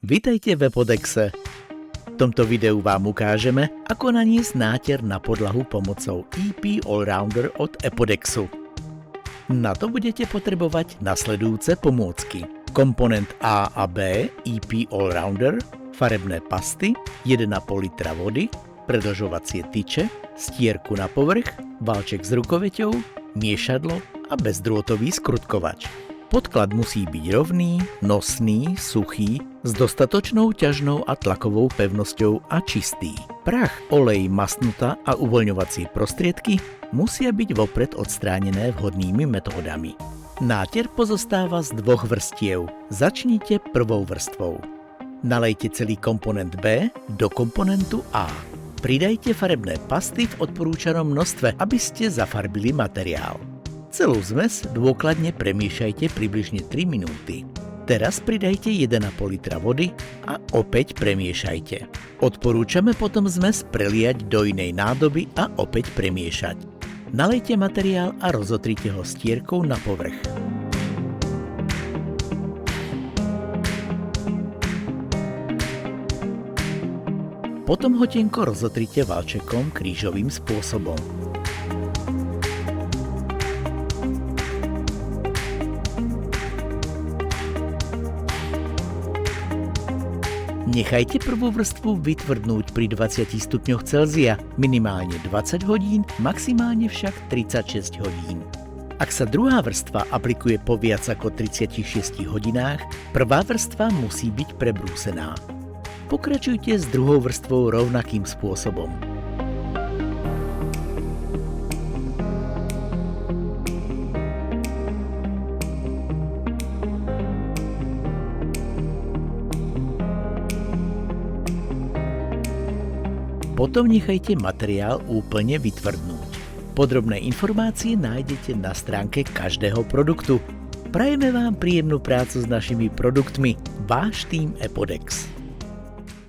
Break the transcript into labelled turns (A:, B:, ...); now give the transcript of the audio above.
A: Vitajte v Epodexe. V tomto videu vám ukážeme, ako naniesť náter na podlahu pomocou EP Allrounder od Epodexu. Na to budete potrebovať nasledujúce pomôcky. Komponent A a B EP Allrounder, farebné pasty, 1,5 litra vody, predlžovacie tyče, stierku na povrch, valček s rukoveťou, miešadlo a bezdrôtový skrutkovač. Podklad musí byť rovný, nosný, suchý, s dostatočnou ťažnou a tlakovou pevnosťou a čistý. Prach, olej, masnuta a uvoľňovacie prostriedky musia byť vopred odstránené vhodnými metódami. Náter pozostáva z 2 vrstiev. Začnite prvou vrstvou. Nalejte celý komponent B do komponentu A. Pridajte farebné pasty v odporúčanom množstve, aby ste zafarbili materiál. Celú zmes dôkladne premiešajte približne 3 minúty. Teraz pridajte 1,5 litra vody a opäť premiešajte. Odporúčame potom zmes preliať do inej nádoby a opäť premiešať. Nalejte materiál a rozotrite ho stierkou na povrch. Potom ho tenko rozotrite valčekom krížovým spôsobom. Nechajte prvú vrstvu vytvrdnúť pri 20 stupňoch Celzia, minimálne 20 hodín, maximálne však 36 hodín. Ak sa druhá vrstva aplikuje po viac ako 36 hodinách, prvá vrstva musí byť prebrúsená. Pokračujte s druhou vrstvou rovnakým spôsobom. Potom nechajte materiál úplne vytvrdnúť. Podrobné informácie nájdete na stránke každého produktu. Prajeme vám príjemnú prácu s našimi produktmi. Váš tím Epodex.